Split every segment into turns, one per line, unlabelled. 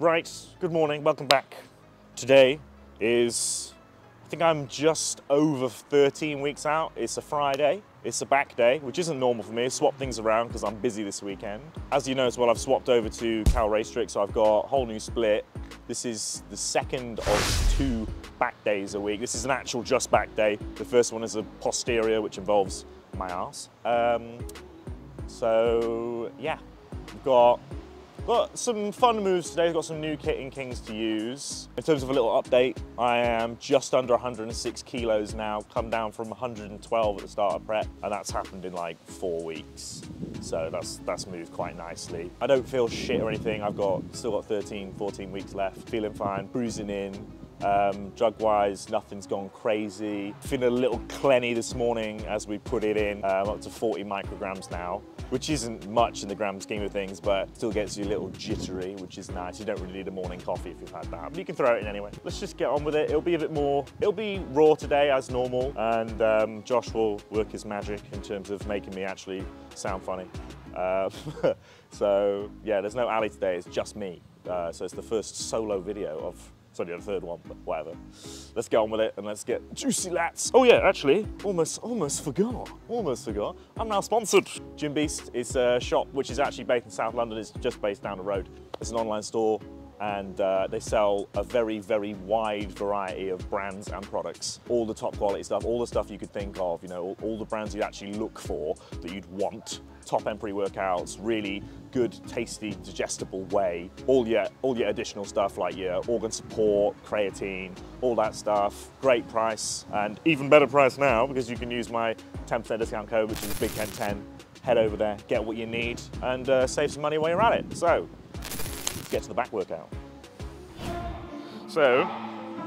Right, good morning, welcome back. Today is, I think I'm just over 13 weeks out. It's a Friday, it's a back day, which isn't normal for me. I swap things around because I'm busy this weekend. As you know as well, I've swapped over to Cal Racetrick, so I've got a whole new split. This is the second of 2 back days a week. This is an actual just back day. The first one is a posterior, which involves my arse. So yeah, we've got some fun moves today. We've got some new kit in Kings to use. In terms of a little update, I am just under 106 kilos now, come down from 112 at the start of prep, and that's happened in like 4 weeks. So that's moved quite nicely. I don't feel shit or anything. I've still got 13, 14 weeks left. Feeling fine, cruising in. Drug-wise, nothing's gone crazy. Feeling a little clenny this morning as we put it in, up to 40 micrograms now, which isn't much in the grand scheme of things, but still gets you a little jittery, which is nice. You don't really need a morning coffee if you've had that, but you can throw it in anyway. Let's just get on with it. It'll be a bit more, it'll be raw today as normal, and Josh will work his magic in terms of making me actually sound funny. So yeah, there's no Ali today, it's just me. So it's the first solo video of, sorry, the third one, but whatever. Let's get on with it and let's get juicy lats. Oh yeah, actually, almost forgot. I'm now sponsored. Gym Beast is a shop which is actually based in South London. It's just based down the road. It's an online store and they sell a very, very wide variety of brands and products. All the top quality stuff, all the stuff you could think of, you know, all the brands you actually look for that you'd want. Top end pre-workouts, really good, tasty, digestible whey. All your additional stuff like your organ support, creatine, all that stuff. Great price, and even better price now because you can use my 10% discount code, which is BigKent10. Head over there, get what you need, and save some money while you're at it. So, let's get to the back workout. So,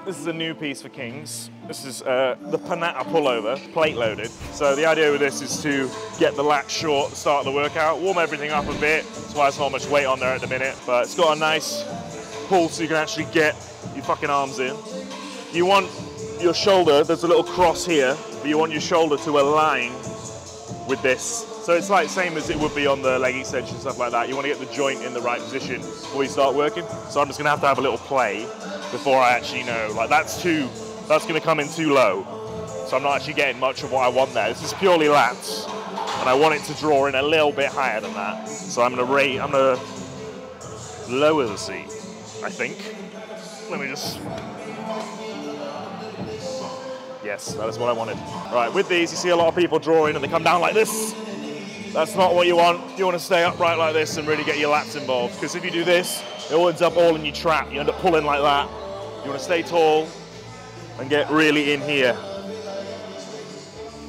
this is a new piece for Kings. This is the Panatta pullover, plate loaded. So the idea with this is to get the lat short at the start of the workout, warm everything up a bit. That's why there's not much weight on there at the minute, but it's got a nice pull so you can actually get your fucking arms in. You want your shoulder, there's a little cross here, but you want your shoulder to align with this. So it's like same as it would be on the leg extension, stuff like that. You want to get the joint in the right position before you start working. So I'm just gonna have a little play before I actually know, like that's gonna come in too low. So I'm not actually getting much of what I want there. This is purely lats, and I want it to draw in a little bit higher than that. So I'm gonna lower the seat, I think. Let me just, yes, that is what I wanted. Right, with these, you see a lot of people draw in and they come down like this. That's not what you want. You want to stay upright like this and really get your lats involved. Because if you do this, it ends up all in your trap. You end up pulling like that. You want to stay tall and get really in here.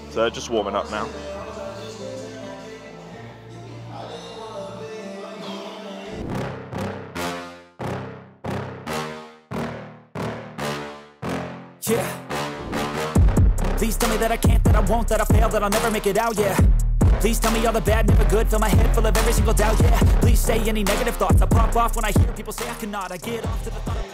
So just warming up now.
Yeah. Please tell me that I can't, that I won't, that I fail, that I'll never make it out, yeah. Please tell me all the bad, never good, fill my head full of every single doubt, yeah. Please say any negative thoughts, I pop off when I hear people say I cannot, I get off to the thought of...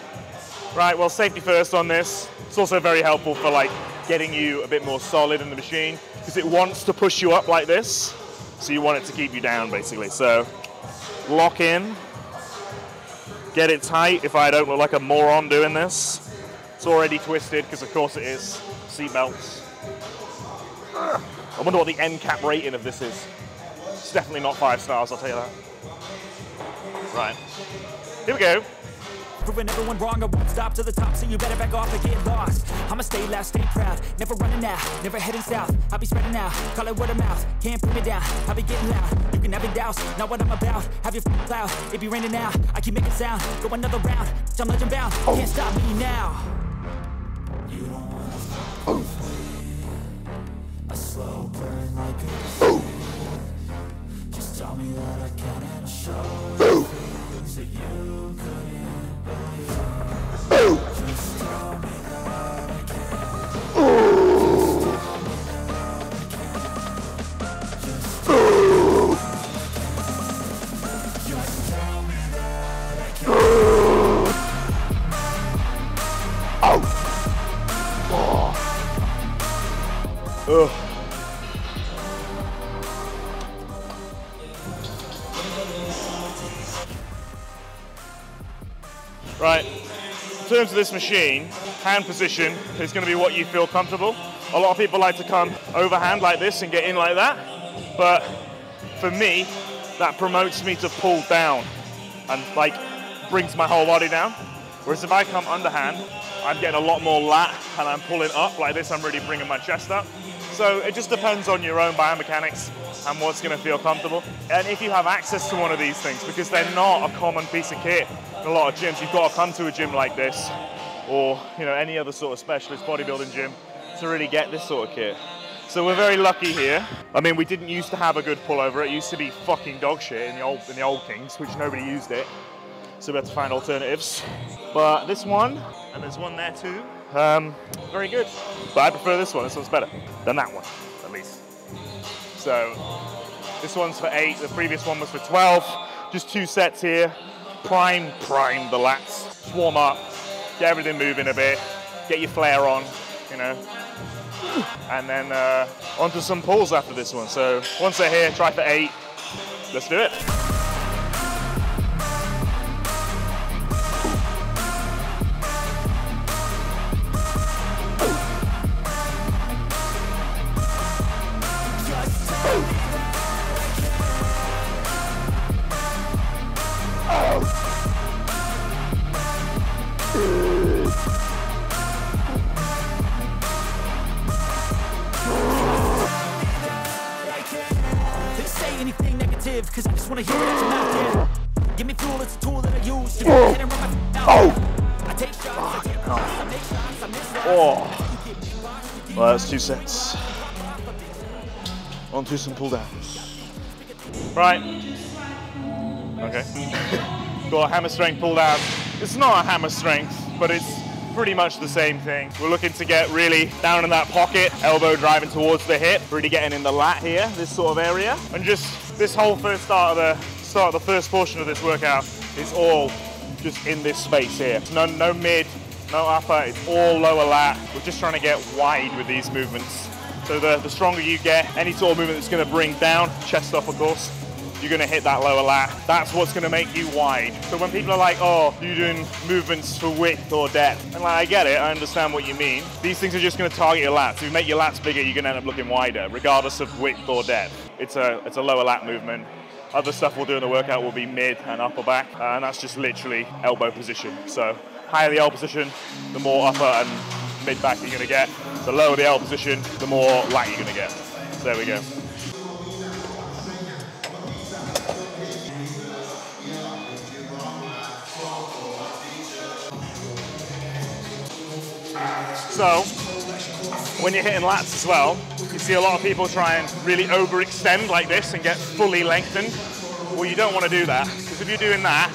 Right, well, safety first on this. It's also very helpful for like getting you a bit more solid in the machine because it wants to push you up like this. So you want it to keep you down basically. So lock in, get it tight if I don't look like a moron doing this. It's already twisted because of course it is. Seat belts. I wonder what the end cap rating of this is. It's definitely not 5 stars, I'll tell you that. Right, here we go.
Proving everyone wrong, I won't stop to the top, so you better back off and get lost. I'ma stay loud, stay proud, never running out, never heading south. I'll be spreading out, call it word of mouth, can't put me down, I'll be getting loud. You can have it douse, not what I'm about, have your cloud, it be raining now, I keep making sound, go another round, I'm legend bound, can't stop me now. You don't wanna a slow burn like a just tell me that I can and I'll show you things that you couldn't. Just tell me that I can. Just tell me that I can.
Right, in terms of this machine, hand position is going to be what you feel comfortable. A lot of people like to come overhand like this and get in like that, but for me, that promotes me to pull down and like brings my whole body down. Whereas if I come underhand, I'm getting a lot more lat and I'm pulling up like this, I'm really bringing my chest up. So it just depends on your own biomechanics and what's going to feel comfortable. And if you have access to one of these things, because they're not a common piece of kit in a lot of gyms, you've got to come to a gym like this or any other sort of specialist bodybuilding gym to really get this sort of kit. So we're very lucky here. I mean, we didn't used to have a good pullover. It used to be fucking dog shit in the old Kings, which nobody used it. So we had to find alternatives. But this one, and there's one there too, very good. But I prefer this one. This one's better than that one, at least. So this one's for 8. The previous one was for 12. Just 2 sets here. Prime the lats. Just warm up. Get everything moving a bit. Get your flair on, And then onto some pulls after this one. So once they're here, try for 8. Let's do it.
Cause I just wanna hear it out your mouth, yeah. Give me fuel, it's a tool that I use to go ahead and run my mouth. I take shots, I take shots, I make shots, I miss shots.
Well, that's 2 sets. On to some pull downs. Right. Okay. Got a hammer strength pull down. It's not a hammer strength, but it's pretty much the same thing. We're looking to get really down in that pocket, elbow driving towards the hip, really getting in the lat here, this sort of area. And just this whole first start of the first portion of this workout is all just in this space here. No mid, no upper, it's all lower lat. We're just trying to get wide with these movements. So the stronger you get, any sort of movement that's gonna bring down, chest up of course, you're gonna hit that lower lat. That's what's gonna make you wide. So when people are like, oh, you're doing movements for width or depth, and like, I get it, I understand what you mean. These things are just gonna target your lats. If you make your lats bigger, you're gonna end up looking wider, regardless of width or depth. It's a lower lat movement. Other stuff we'll do in the workout will be mid and upper back, and that's just literally elbow position. So higher the L position, the more upper and mid back you're gonna get. The lower the L position, the more lat you're gonna get. So there we go. So, when you're hitting lats as well, you see a lot of people try and really overextend like this and get fully lengthened. Well, you don't want to do that, because if you're doing that,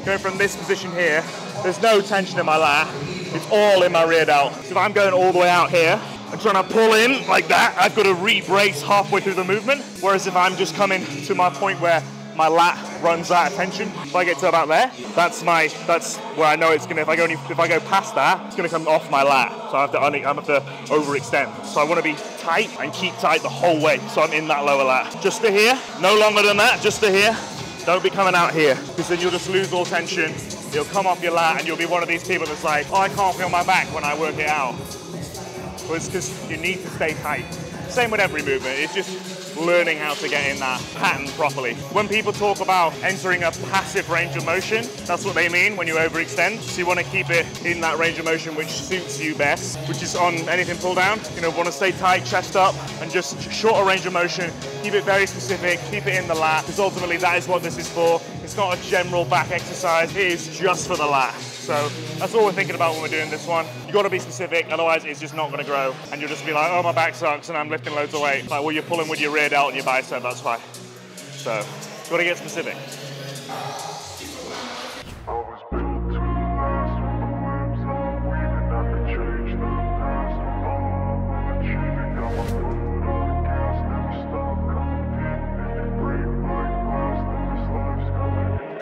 going from this position here, there's no tension in my lat, it's all in my rear delt. So if I'm going all the way out here and trying to pull in like that, I've got to re-brace halfway through the movement. Whereas if I'm just coming to my point where my lat runs out of tension, if I get to about there, that's where I know it's gonna, if I go past that, it's gonna come off my lat. So I have to overextend. So I wanna be tight and keep tight the whole way. So I'm in that lower lat. Just to here, no longer than that, just to here. Don't be coming out here, because then you'll just lose all tension. It'll come off your lat and you'll be one of these people that's like, oh, I can't feel my back when I work it out. Well, it's because you need to stay tight. Same with every movement, it's just learning how to get in that pattern properly. When people talk about entering a passive range of motion, that's what they mean when you overextend. So you want to keep it in that range of motion which suits you best, which is on anything pull down. Want to stay tight, chest up, and just shorter range of motion. Keep it very specific, keep it in the lat, because ultimately that is what this is for. It's not a general back exercise, it is just for the lat. So that's all we're thinking about when we're doing this one. You got to be specific, otherwise it's just not going to grow. And you'll just be like, oh, my back sucks and I'm lifting loads of weight. Like, well, you're pulling with your rear delt and your bicep, that's why. So, you've got to get specific.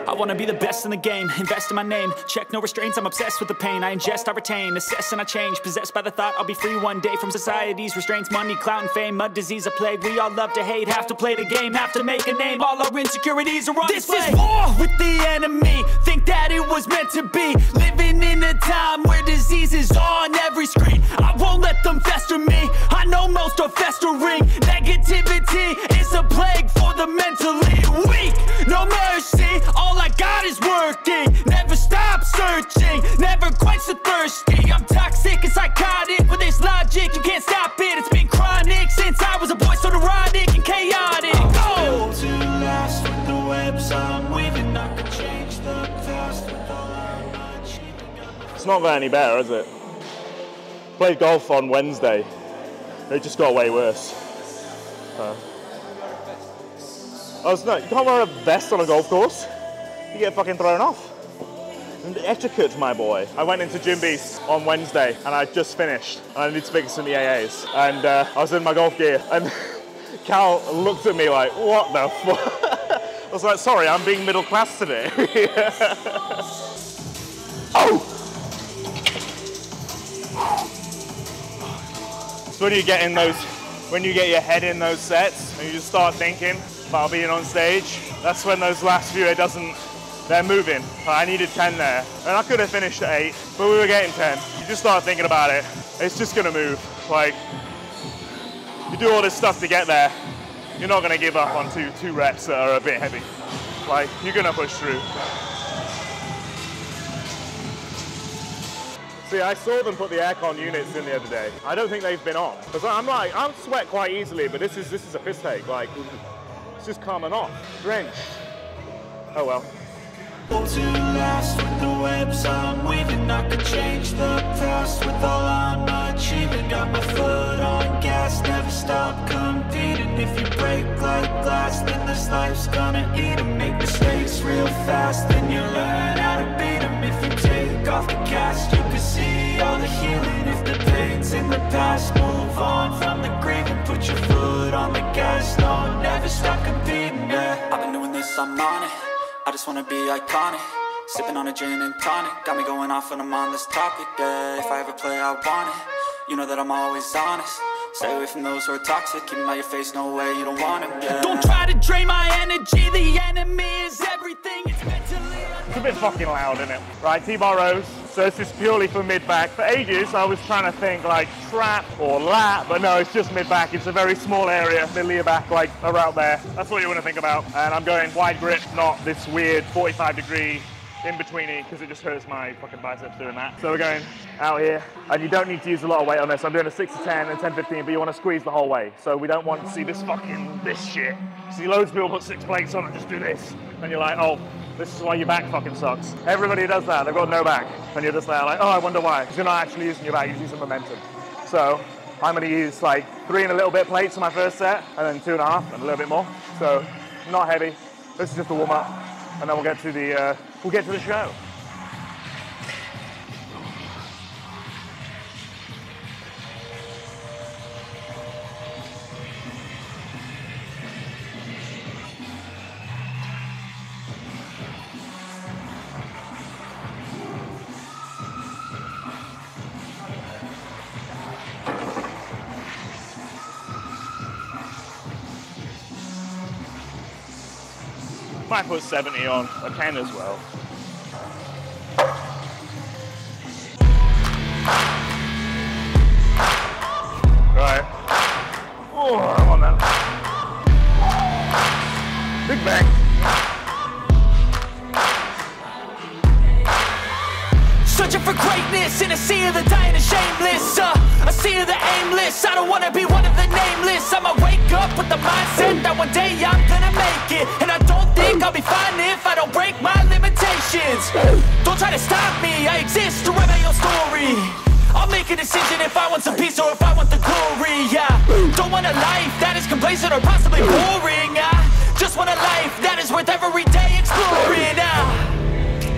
I wanna be the best in the game, invest in my name, check no restraints, I'm obsessed with the pain. I ingest, I retain, assess and I change, possessed by the thought I'll be free one day from society's restraints. Money, clout and fame, mud, disease, a plague. We all love to hate, have to play the game, have to make a name. All our insecurities are on display. This is war with the enemy, think that it was meant to be. Living in a time where disease is on every screen. I won't let them fester me, I know most are festering. Negativity is a plague for the mentally weak. No mercy, all I got is working. Never stop searching, never quench the thirsty. I'm toxic and psychotic, with this logic you can't stop it. It's been chronic since I was a boy, so neurotic and chaotic. Go! To last with the webs I'm weaving, I could change the past with all I'm achieving.
It's not got any better, is it? Played golf on Wednesday. It just got way worse. Oh, no, you can't wear a vest on a golf course. You get fucking thrown off. And etiquette, my boy. I went into Gym Beast on Wednesday and I just finished. And I need to fix some EAAs. And I was in my golf gear and Cal looked at me like, what the fuck? I was like, sorry, I'm being middle class today. Oh! So when you get in those, when you get your head in those sets and you just start thinking about being on stage, that's when those last few, they're moving. I needed 10 there, and I could have finished at 8, but we were getting 10. You just start thinking about it, it's just gonna move. Like, you do all this stuff to get there, you're not gonna give up on two reps that are a bit heavy. Like, you're gonna push through. See, I saw them put the aircon units in the other day. I don't think they've been on. Because I'm sweat quite easily, but this is a piss take. Like, it's just coming off, drenched. Oh well.
To last with the webs I'm weaving, I could change the past with all I'm achieving. Got my foot on gas, never stop competing. If you break like glass, then this life's gonna eat 'em. Make mistakes real fast, then you learn how to beat 'em. If you take off the cast, you can see all the healing. If the pain's in the past, move on from the grave and put your foot on the gas. No, never stop competing, yeah. I've been doing this, I'm on it. I just wanna be iconic, sipping on a gin and tonic. Got me going off when I'm on this topic, yeah. If I ever play, I want it. You know that I'm always honest. Stay away from those who are toxic. Keep them out your face, no way, you don't want them, yeah. Don't try to drain my energy, the enemy is everything. It's mentally.
It's a bit fucking loud, isn't it? Right, T-bar rows. So this is purely for mid-back. For ages, I was trying to think like trap or lat, but no, it's just mid-back. It's a very small area, middle of your back, like around there. That's what you want to think about. And I'm going wide grip, not this weird 45-degree in-betweeny, because it just hurts my fucking biceps doing that. So we're going out here, and you don't need to use a lot of weight on this. I'm doing a 6 to 10 and 10, 15, but you want to squeeze the whole way. So we don't want to see this shit. See loads of people put 6 plates on and just do this. And you're like, oh, this is why your back fucking sucks. Everybody does that, they've got no back. And you're just there like, oh, I wonder why. Because you're not actually using your back, you're using momentum. So I'm gonna use like 3 and a little bit plates for my first set, and then 2.5 and a little bit more. So not heavy. This is just a warm up. And then we'll get to the show. Might put 70 on, I can as well. Right. Oh, I want that. Big bang.
Searching for greatness in a sea of the dying and shameless. A sea of the aimless. I don't wanna be one of the nameless. I'ma wake up with the mindset that one day I'm gonna make it. And I don't think I'll be fine if I don't break my limitations. Don't try to stop me, I exist to write my own story. I'll make a decision if I want some peace or if I want the glory, yeah. Don't want a life that is complacent or possibly boring. I just want a life that is worth every day exploring.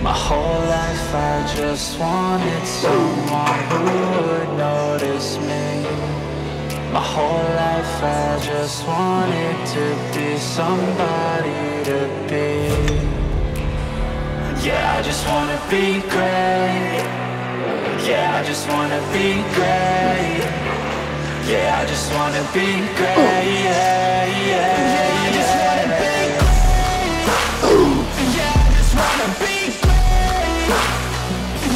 My whole life I just wanted someone who would notice me. My whole life I just wanted to be somebody to be. Yeah, I just wanna be great. Yeah, I just wanna be great. Yeah, I just wanna be great. Yeah, yeah, yeah, I just wanna be great. Yeah, I just wanna be great.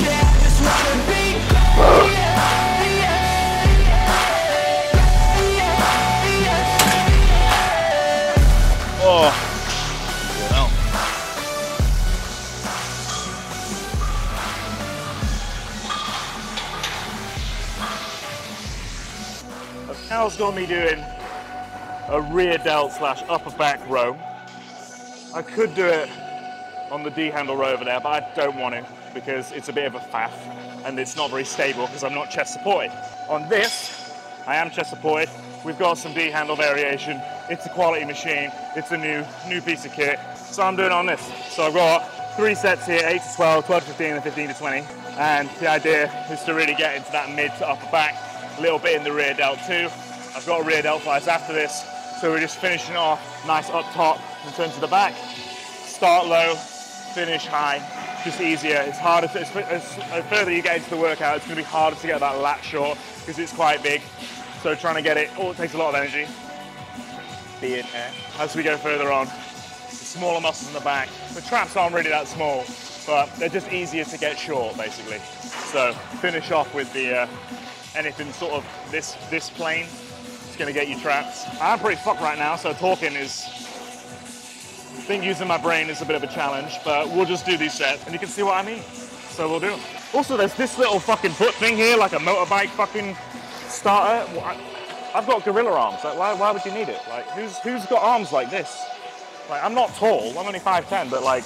Yeah, I just wanna be great. Yeah, yeah, yeah.
Oh, you know. Cal's got me doing a rear delt slash upper back row. I could do it on the D handle row over there, but I don't want to because it's a bit of a faff and it's not very stable because I'm not chest supported. On this, I am chest supported. We've got some D handle variation. It's a quality machine. It's a new piece of kit. So I'm doing it on this. So I've got 3 sets here, 8 to 12, 12 to 15, and 15 to 20. And the idea is to really get into that mid to upper back, a little bit in the rear delt too. I've got a rear delt flies after this. So we're just finishing off nice up top in terms of the back. Start low, finish high, just easier. It's harder to, as further you get into the workout, it's gonna be harder to get that lat short because it's quite big. So trying to get it, it takes a lot of energy. Be in here. As we go further on, the smaller muscles in the back. The traps aren't really that small, but they're just easier to get short, basically. So finish off with the anything sort of this plane. It's gonna get you traps. I'm pretty fucked right now, so talking is, I think using my brain is a bit of a challenge, but we'll just do these sets and you can see what I mean. So we'll do them. Also, there's this little fucking foot thing here, like a motorbike fucking starter. I've got gorilla arms. Like, why would you need it? Like, who's got arms like this? Like, I'm not tall. I'm only 5'10", but like,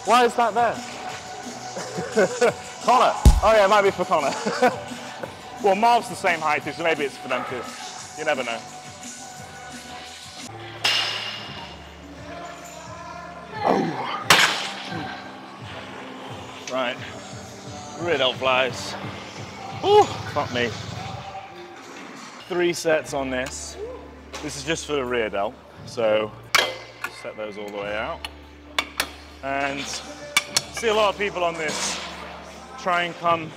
why is that there? Connor. Oh yeah, it might be for Connor. Well, Marv's the same height too, so maybe it's for them too. You never know. Oh. Right. Rear delt flies. Ooh, fuck me. 3 sets on this. This is just for the rear delt. So set those all the way out. And see a lot of people on this try and come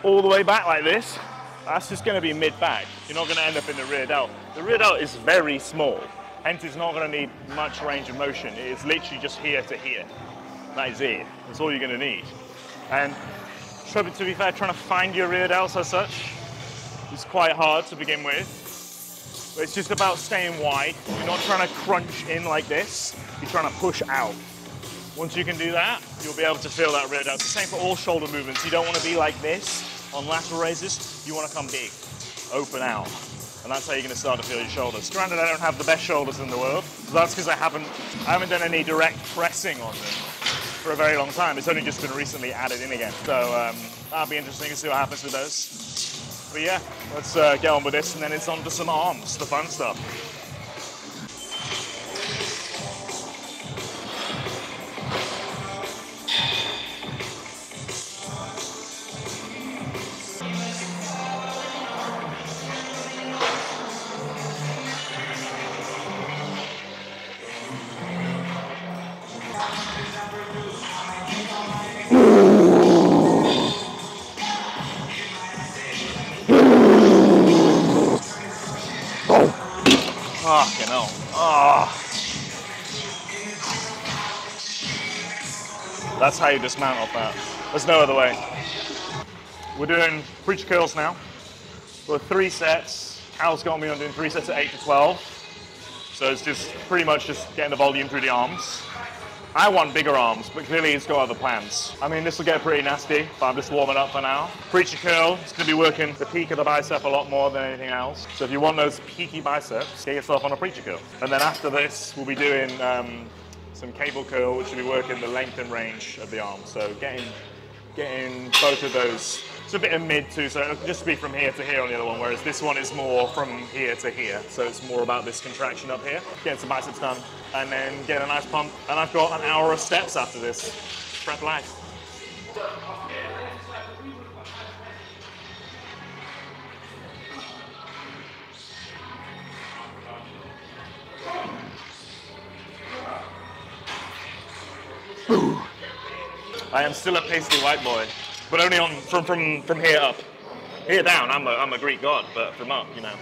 all the way back like this. That's just going to be mid-back. You're not going to end up in the rear delt. The rear delt is very small, hence it's not going to need much range of motion. It is literally just here to here. That is it. That's all you're going to need. And to be fair, trying to find your rear delts as such is quite hard to begin with. But it's just about staying wide. You're not trying to crunch in like this. You're trying to push out. Once you can do that, you'll be able to feel that rear delt. It's the same for all shoulder movements. You don't want to be like this on lateral raises. You want to come big, open out. And that's how you're going to start to feel your shoulders. Granted, I don't have the best shoulders in the world. So that's because I haven't done any direct pressing on them for a very long time. It's only just been recently added in again. So that'll be interesting to see what happens with those. But yeah, let's get on with this, and then it's on to some arms, the fun stuff. Fucking hell. Oh. That's how you dismount off that. There's no other way. We're doing preacher curls now. We're 3 sets. Cal's got me on doing 3 sets at 8 to 12. So it's just pretty much just getting the volume through the arms. I want bigger arms, but clearly he's got other plans. I mean, this will get pretty nasty, but I'm just warming up for now. Preacher curl, it's gonna be working the peak of the bicep a lot more than anything else. So if you want those peaky biceps, get yourself on a preacher curl. And then after this, we'll be doing some cable curl, which will be working the length and range of the arm. So getting both of those. It's a bit of mid too, so it'll just be from here to here on the other one, whereas this one is more from here to here. So it's more about this contraction up here, getting some biceps done, and then getting a nice pump. And I've got an hour of steps after this. Prep life. I am still a pasty white boy, but only on from here up. Here down, I'm a Greek god, but from up, you know.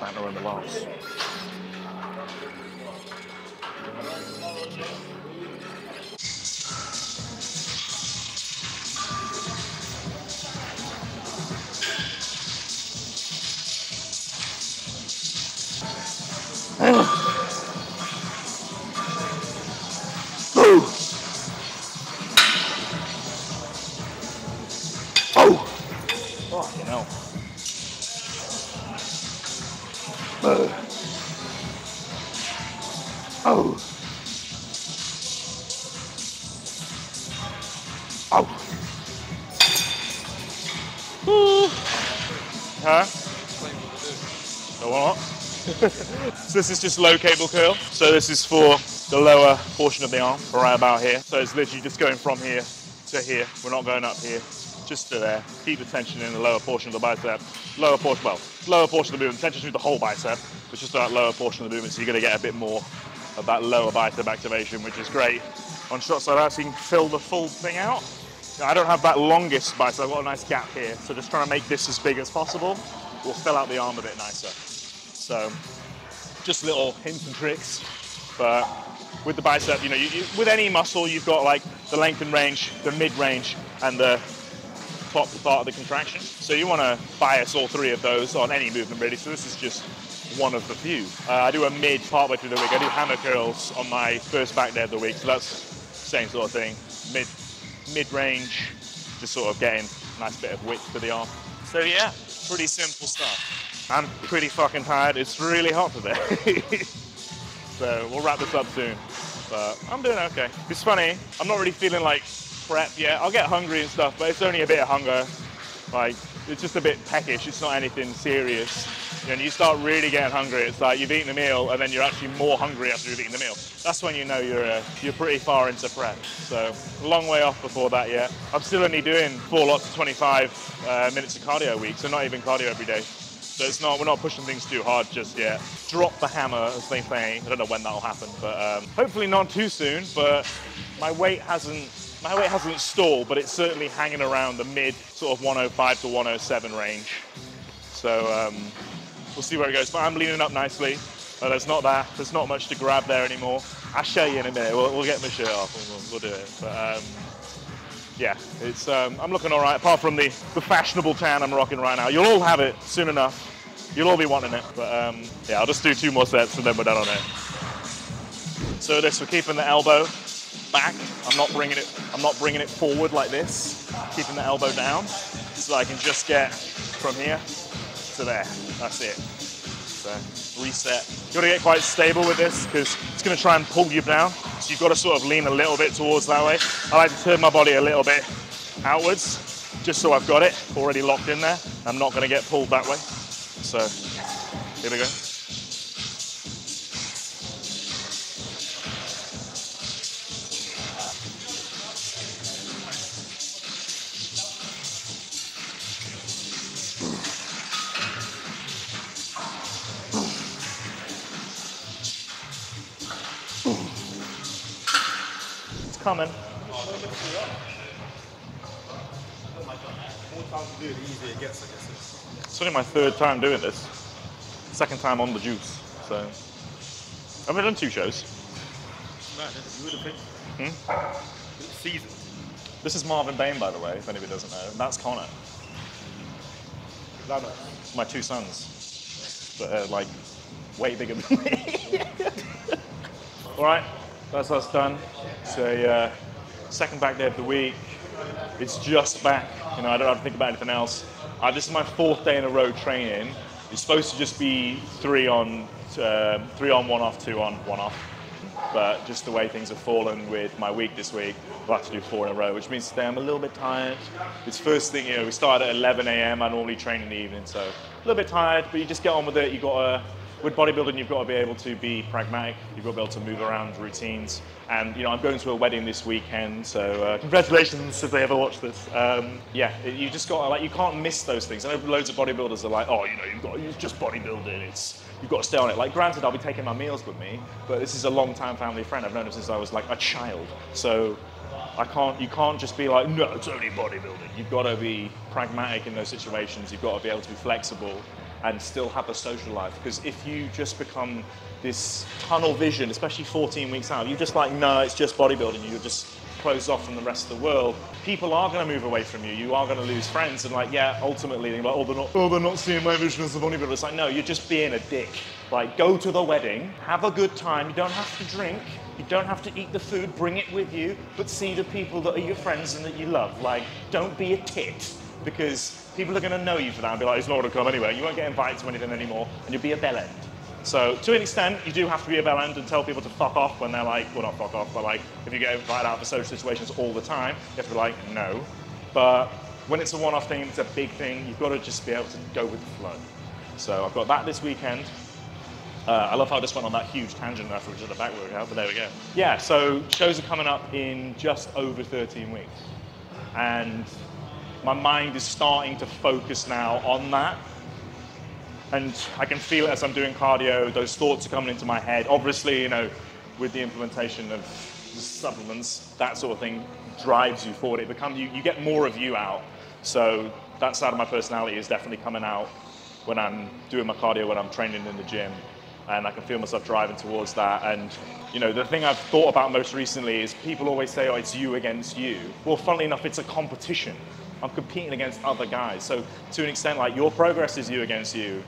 Battler in the last. Fucking hell. Huh? The what? So this is just low cable curl. So this is for the lower portion of the arm, right about here. So it's literally just going from here to here. We're not going up here, just to there. Keep the tension in the lower portion of the bicep. Lower portion of the movement. Tension through the whole bicep, but just that lower portion of the movement. So you're gonna get a bit more of that lower bicep activation, which is great on shots like that, so you can fill the full thing out. Now, I don't have that longest bicep, I've got a nice gap here, so just trying to make this as big as possible will fill out the arm a bit nicer. So, just little hints and tricks, but with the bicep, you know, with any muscle, you've got like the length and range, the mid-range, and the top part of the contraction. So you want to bias all three of those on any movement really, so this is just one of the few. I do a mid partway through the week. I do hammer curls on my first back day of the week, so that's same sort of thing. Mid-range, just sort of getting a nice bit of width to the arm. So yeah, pretty simple stuff. I'm pretty fucking tired. It's really hot today. So we'll wrap this up soon. But I'm doing okay. It's funny, I'm not really feeling like prep yet. I'll get hungry and stuff, but it's only a bit of hunger. Like, it's just a bit peckish. It's not anything serious. You know, you start really getting hungry, it's like you've eaten a meal and then you're actually more hungry after you've eaten the meal. That's when you know you're pretty far into prep. So a long way off before that yet. I'm still only doing 4 lots of 25 minutes of cardio a week, so not even cardio every day. So it's not, we're not pushing things too hard just yet. Drop the hammer, as they say. I don't know when that'll happen, but hopefully not too soon. But my weight hasn't stalled, but it's certainly hanging around the mid sort of 105 to 107 range. So we'll see where it goes. But I'm leaning up nicely. There's not much to grab there anymore. I'll show you in a minute. We'll get my shirt off and we'll do it. But yeah, it's I'm looking all right. Apart from the fashionable tan I'm rocking right now. You'll all have it soon enough. You'll all be wanting it. But yeah, I'll just do 2 more sets and then we're done on it. So we're keeping the elbow back. I'm not bringing it forward like this. Keeping the elbow down so I can just get from here to there. That's it. So reset. You got to get quite stable with this because it's going to try and pull you down. So you've got to sort of lean a little bit towards that way. I like to turn my body a little bit outwards just so I've got it already locked in there. I'm not going to get pulled that way. So here we go. Coming. It's only my 3rd time doing this. 2nd time on the juice. So I've only done 2 shows. Season. This is Marvin Bain, by the way, if anybody doesn't know. And that's Connor. My 2 sons. But they're like way bigger than me. All right. That's us done. So 2nd back day of the week. It's just back. You know, I don't have to think about anything else. This is my 4th day in a row training. It's supposed to just be 3 on, 1 off, 2 on, 1 off. But just the way things have fallen with my week this week, I'll have to do 4 in a row, which means today I'm a little bit tired. It's first thing, you know, we start at 11 a.m. I normally train in the evening, so a little bit tired, but you just get on with it. You got to with bodybuilding, you've got to be able to be pragmatic. You've got to be able to move around routines. And you know, I'm going to a wedding this weekend, so congratulations if they ever watch this. Yeah, you just got to, like, you can't miss those things. I know loads of bodybuilders are like, oh, you know, it's just bodybuilding. You've got to stay on it. Like, granted, I'll be taking my meals with me, but this is a long-time family friend. I've known him since I was like a child. So you can't just be like, no, it's only bodybuilding. You've got to be pragmatic in those situations. You've got to be able to be flexible and still have a social life. Because if you just become this tunnel vision, especially 14 weeks out, you're just like, no, it's just bodybuilding. You're just closed off from the rest of the world. People are going to move away from you. You are going to lose friends. And like, yeah, ultimately, they're like, they're not seeing my vision as a bodybuilder. It's like, no, you're just being a dick. Like, go to the wedding, have a good time. You don't have to drink. You don't have to eat the food, bring it with you, but see the people that are your friends and that you love. Like, don't be a tit, because people are going to know you for that and be like, it's not going to come anywhere. You won't get invited to anything anymore, and you'll be a bellend. So, to an extent, you do have to be a bellend and tell people to fuck off when they're like, well, not fuck off, but like, if you get invited out for social situations all the time, you have to be like, no. But when it's a one-off thing, it's a big thing, you've got to just be able to go with the flow. So, I've got that this weekend. I love how I just went on that huge tangent after we did the back workout, but there we go. Yeah, so shows are coming up in just over 13 weeks. And my mind is starting to focus now on that. And I can feel it as I'm doing cardio, those thoughts are coming into my head. Obviously, you know, with the implementation of the supplements, that sort of thing drives you forward. You get more of you out. So that side of my personality is definitely coming out when I'm doing my cardio, when I'm training in the gym. And I can feel myself driving towards that. And you know, the thing I've thought about most recently is people always say, oh, it's you against you. Well, funnily enough, it's a competition. I'm competing against other guys. So to an extent, like, your progress is you against you,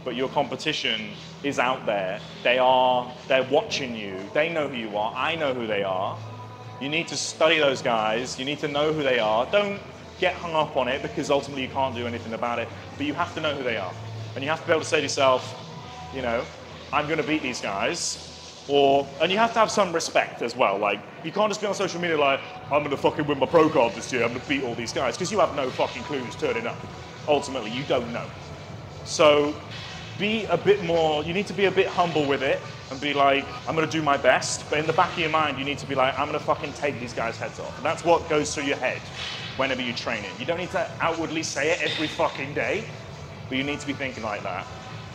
but your competition is out there. They're watching you. They know who you are. I know who they are. You need to study those guys. You need to know who they are. Don't get hung up on it, because ultimately you can't do anything about it, but you have to know who they are. And you have to be able to say to yourself, you know, I'm going to beat these guys. And you have to have some respect as well. Like, you can't just be on social media like, I'm going to fucking win my pro card this year, I'm going to beat all these guys, because you have no fucking clue who's turning up. Ultimately, you don't know. So be a bit more, you need to be a bit humble with it and be like, I'm going to do my best. But in the back of your mind, you need to be like, I'm going to fucking take these guys' heads off. And that's what goes through your head whenever you train it. You don't need to outwardly say it every fucking day, but you need to be thinking like that.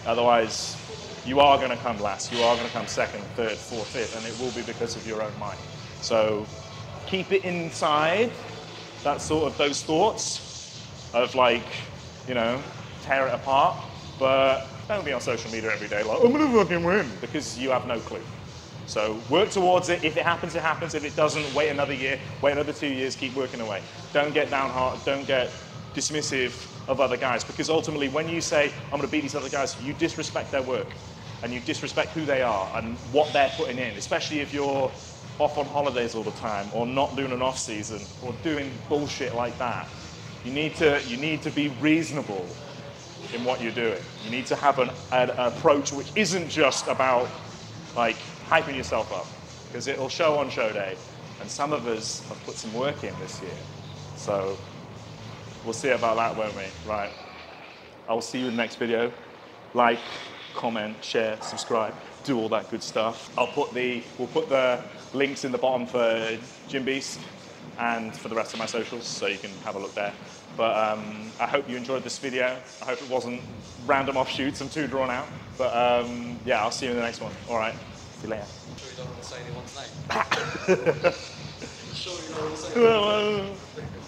Otherwise, you are going to come last, you are going to come second, third, fourth, fifth, and it will be because of your own mind. So keep it inside, those thoughts of, like, you know, tear it apart, but don't be on social media every day like, I'm going to fucking win, because you have no clue. So work towards it. If it happens, it happens. If it doesn't, wait another year, wait another 2 years, keep working away. Don't get downhearted, don't get dismissive of other guys, because ultimately when you say, I'm going to beat these other guys, you disrespect their work. And you disrespect who they are and what they're putting in, especially if you're off on holidays all the time, or not doing an off season, or doing bullshit like that. You need to be reasonable in what you're doing. You need to have an approach which isn't just about, like, hyping yourself up, because it'll show on show day. And some of us have put some work in this year. So we'll see about that, won't we? Right. I will see you in the next video. Like, comment, share, subscribe, do all that good stuff. We'll put the links in the bottom for Gym Beast and for the rest of my socials, so you can have a look there. But I hope you enjoyed this video. I hope it wasn't random offshoots and too drawn out. But yeah, I'll see you in the next one. All right, see you later.
I'm sure you don't want to say anyone's name. I'm sure you don't want to say anyone's name.